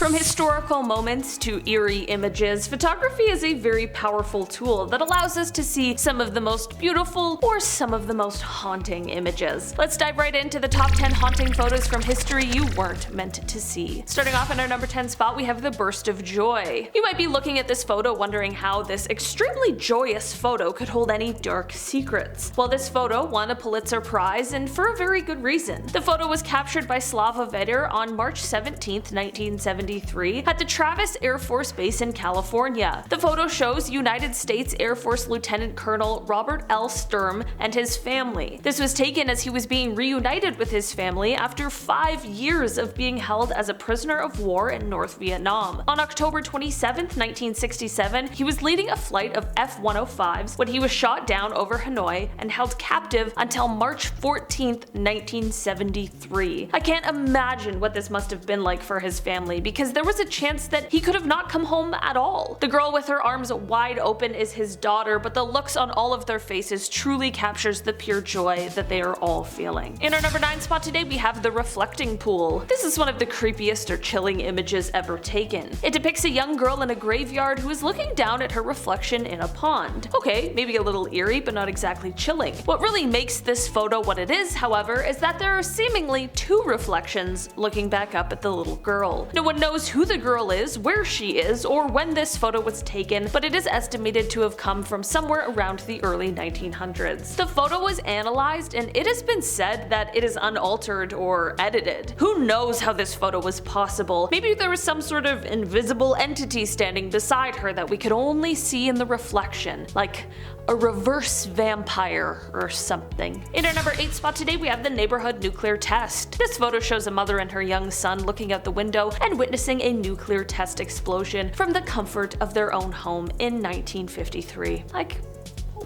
From historical moments to eerie images, photography is a very powerful tool that allows us to see some of the most beautiful or some of the most haunting images. Let's dive right into the top 10 haunting photos from history you weren't meant to see. Starting off in our number 10 spot, we have the burst of joy. You might be looking at this photo wondering how this extremely joyous photo could hold any dark secrets. Well, this photo won a Pulitzer Prize, and for a very good reason. The photo was captured by Slava Vedder on March 17, 1973 at the Travis Air Force Base in California. The photo shows United States Air Force Lieutenant Colonel Robert L. Sturm and his family. This was taken as he was being reunited with his family after 5 years of being held as a prisoner of war in North Vietnam. On October 27, 1967, he was leading a flight of F-105s when he was shot down over Hanoi and held captive until March 14, 1973. I can't imagine what this must have been like for his family, because there was a chance that he could have not come home at all. The girl with her arms wide open is his daughter, but the looks on all of their faces truly captures the pure joy that they are all feeling. In our number 9 spot today, we have the reflecting pool. This is one of the creepiest or chilling images ever taken. It depicts a young girl in a graveyard who is looking down at her reflection in a pond. Okay, maybe a little eerie, but not exactly chilling. What really makes this photo what it is, however, is that there are seemingly 2 reflections looking back up at the little girl. No one knows who the girl is, where she is, or when this photo was taken, but it is estimated to have come from somewhere around the early 1900s. The photo was analyzed, and it has been said that it is unaltered or edited. Who knows how this photo was possible? Maybe there was some sort of invisible entity standing beside her that we could only see in the reflection, like a reverse vampire or something. In our number 8 spot today, we have the Neighbourhood nuclear test. This photo shows a mother and her young son looking out the window and witnessing a nuclear test explosion from the comfort of their own home in 1953. Like,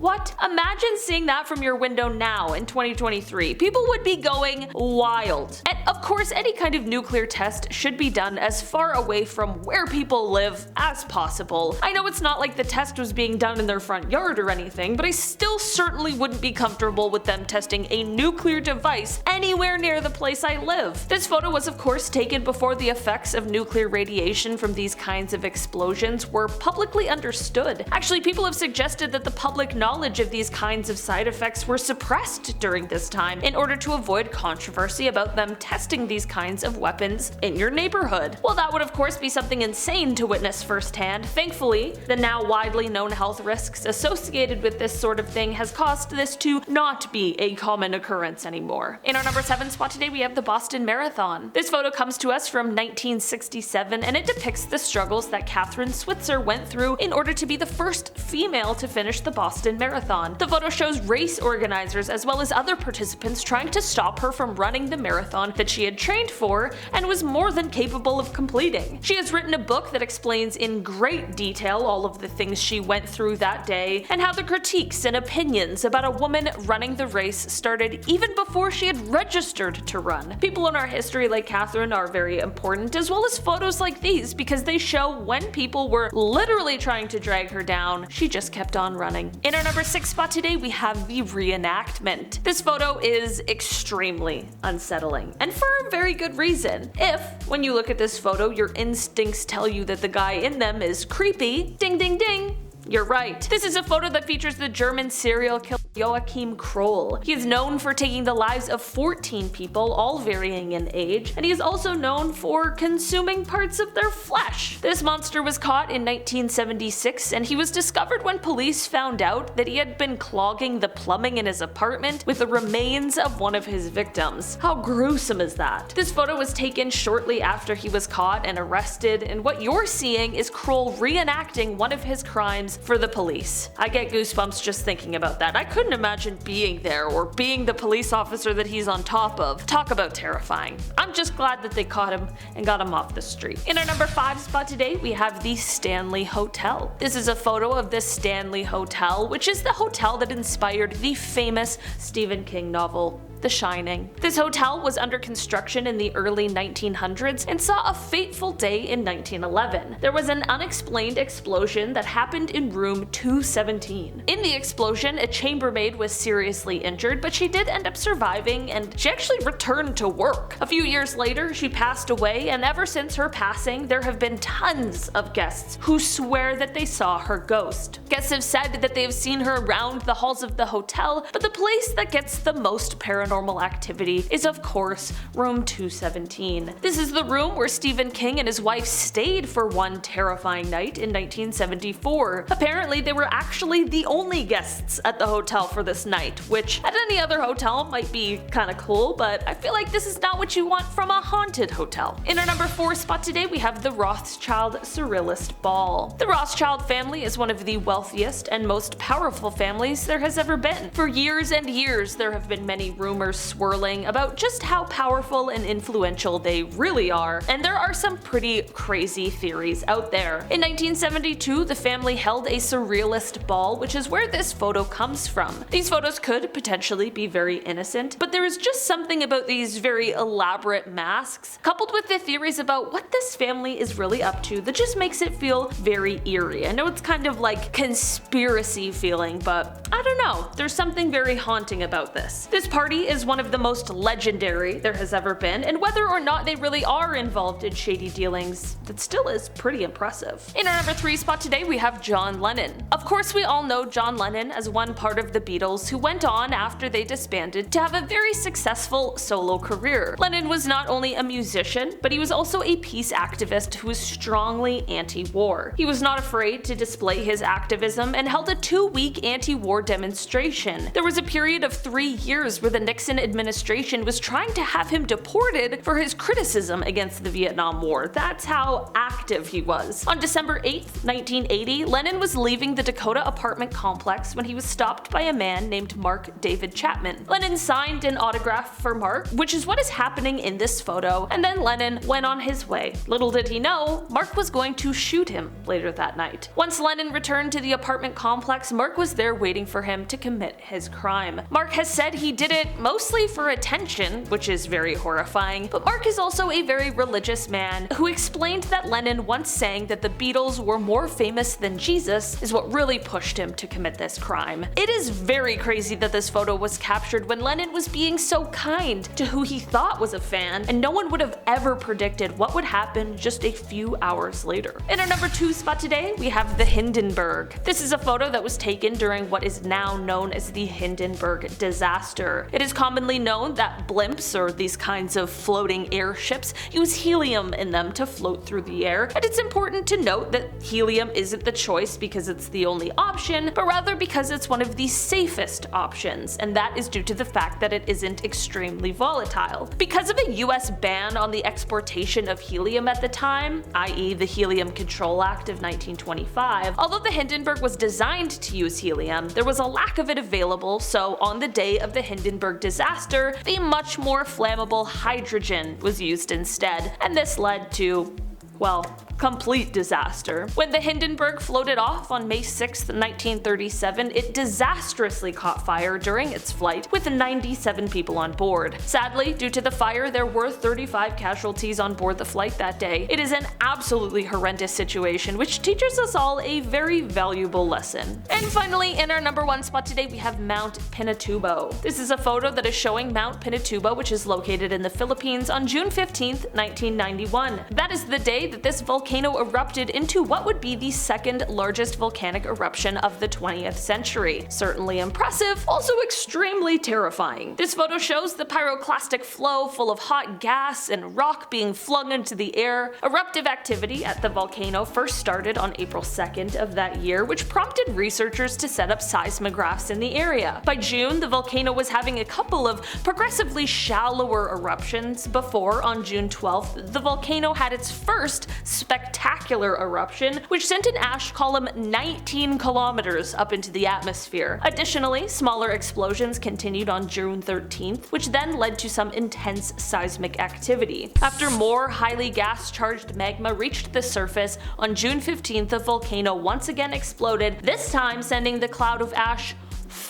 what? Imagine seeing that from your window now in 2023. People would be going wild. And of course, any kind of nuclear test should be done as far away from where people live as possible. I know it's not like the test was being done in their front yard or anything, but I still certainly wouldn't be comfortable with them testing a nuclear device anywhere near the place I live. This photo was of course taken before the effects of nuclear radiation from these kinds of explosions were publicly understood. Actually, people have suggested that the public knowledge of these kinds of side effects were suppressed during this time in order to avoid controversy about them testing these kinds of weapons in your neighborhood. Well, that would of course be something insane to witness firsthand. Thankfully, the now widely known health risks associated with this sort of thing has caused this to not be a common occurrence anymore. In our number 7 spot today, we have the Boston Marathon. This photo comes to us from 1967, and it depicts the struggles that Catherine Switzer went through in order to be the first female to finish the Boston Marathon. The photo shows race organizers as well as other participants trying to stop her from running the marathon that she had trained for and was more than capable of completing. She has written a book that explains in great detail all of the things she went through that day and how the critiques and opinions about a woman running the race started even before she had registered to run. People in our history like Catherine are very important, as well as photos like these, because they show when people were literally trying to drag her down, she just kept on running. In our number 6 spot today, we have the reenactment. This photo is extremely unsettling, and for a very good reason. If, when you look at this photo, your instincts tell you that the guy in them is creepy, ding ding ding, you're right. This is a photo that features the German serial killer Joachim Kroll. He is known for taking the lives of 14 people, all varying in age, and he is also known for consuming parts of their flesh. This monster was caught in 1976, and he was discovered when police found out that he had been clogging the plumbing in his apartment with the remains of one of his victims. How gruesome is that? This photo was taken shortly after he was caught and arrested, and what you're seeing is Kroll reenacting one of his crimes for the police. I get goosebumps just thinking about that. I couldn't imagine being there or being the police officer that he's on top of. Talk about terrifying. I'm just glad that they caught him and got him off the street. In our number 5 spot today, we have the Stanley Hotel. This is a photo of the Stanley Hotel, which is the hotel that inspired the famous Stephen King novel The Shining. This hotel was under construction in the early 1900s and saw a fateful day in 1911. There was an unexplained explosion that happened in room 217. In the explosion, a chambermaid was seriously injured, but she did end up surviving and she actually returned to work. A few years later, she passed away, and ever since her passing, there have been tons of guests who swear that they saw her ghost. Guests have said that they have seen her around the halls of the hotel, but the place that gets the most paranormal activity is, of course, room 217. This is the room where Stephen King and his wife stayed for one terrifying night in 1974. Apparently, they were actually the only guests at the hotel for this night, which at any other hotel might be kinda cool, but I feel like this is not what you want from a haunted hotel. In our number 4 spot today, we have the Rothschild Surrealist Ball. The Rothschild family is one of the wealthiest and most powerful families there has ever been. For years and years, there have been many rumors swirling about just how powerful and influential they really are, and there are some pretty crazy theories out there. In 1972, the family held a Surrealist Ball, which is where this photo comes from. These photos could potentially be very innocent, but there is just something about these very elaborate masks, coupled with the theories about what this family is really up to, that just makes it feel very eerie. I know it's kind of like conspiracy feeling, but I don't know, there's something very haunting about this. This party is one of the most legendary there has ever been, and whether or not they really are involved in shady dealings, that still is pretty impressive. In our number 3 spot today, we have John Lennon. Of course, we all know John Lennon as one part of the Beatles who went on after they disbanded to have a very successful solo career. Lennon was not only a musician, but he was also a peace activist who was strongly anti-war. He was not afraid to display his activism and held a 2-week anti-war demonstration. There was a period of 3 years where the Nixon administration was trying to have him deported for his criticism against the Vietnam War. That's how active he was. On December 8th, 1980, Lennon was leaving the Dakota apartment complex when he was stopped by a man named Mark David Chapman. Lennon signed an autograph for Mark, which is what is happening in this photo, and then Lennon went on his way. Little did he know, Mark was going to shoot him later that night. Once Lennon returned to the apartment complex, Mark was there waiting for him to commit his crime. Mark has said he did it mostly for attention, which is very horrifying, but Mark is also a very religious man who explained that Lennon once saying that the Beatles were more famous than Jesus is what really pushed him to commit this crime. It is very crazy that this photo was captured when Lennon was being so kind to who he thought was a fan, and no one would have ever predicted what would happen just a few hours later. In our number 2 spot today, we have the Hindenburg. This is a photo that was taken during what is now known as the Hindenburg disaster. It is commonly known that blimps, or these kinds of floating airships, use helium in them to float through the air, and it's important to note that helium isn't the choice because it's the only option, but rather because it's one of the safest options, and that is due to the fact that it isn't extremely volatile. Because of a US ban on the exportation of helium at the time, i.e. the Helium Control Act of 1925, although the Hindenburg was designed to use helium, there was a lack of it available, so on the day of the Hindenburg disaster, the much more flammable hydrogen was used instead, and this led to, well, complete disaster. When the Hindenburg floated off on May 6, 1937, it disastrously caught fire during its flight, with 97 people on board. Sadly, due to the fire, there were 35 casualties on board the flight that day. It is an absolutely horrendous situation, which teaches us all a very valuable lesson. And finally, in our number 1 spot today, we have Mount Pinatubo. This is a photo that is showing Mount Pinatubo, which is located in the Philippines, on June 15, 1991. That is the day that this volcano erupted into what would be the second largest volcanic eruption of the 20th century. Certainly impressive, also extremely terrifying. This photo shows the pyroclastic flow full of hot gas and rock being flung into the air. Eruptive activity at the volcano first started on April 2nd of that year, which prompted researchers to set up seismographs in the area. By June, the volcano was having a couple of progressively shallower eruptions before, on June 12th, the volcano had its first spectacular eruption, which sent an ash column 19 kilometers up into the atmosphere. Additionally, smaller explosions continued on June 13th, which then led to some intense seismic activity. After more highly gas-charged magma reached the surface, on June 15th the volcano once again exploded, this time sending the cloud of ash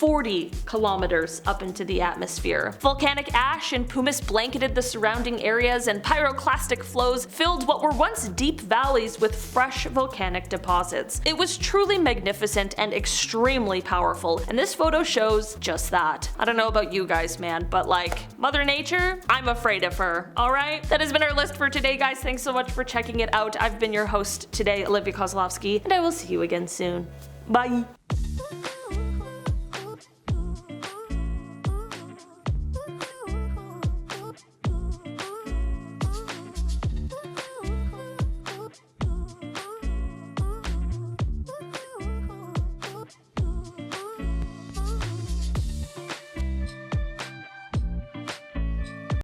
40 kilometers up into the atmosphere. Volcanic ash and pumice blanketed the surrounding areas, and pyroclastic flows filled what were once deep valleys with fresh volcanic deposits. It was truly magnificent and extremely powerful, and this photo shows just that. I don't know about you guys, man, but like, Mother Nature, I'm afraid of her, alright? That has been our list for today, guys. Thanks so much for checking it out. I've been your host today, Olivia Kozlovsky, and I will see you again soon. Bye!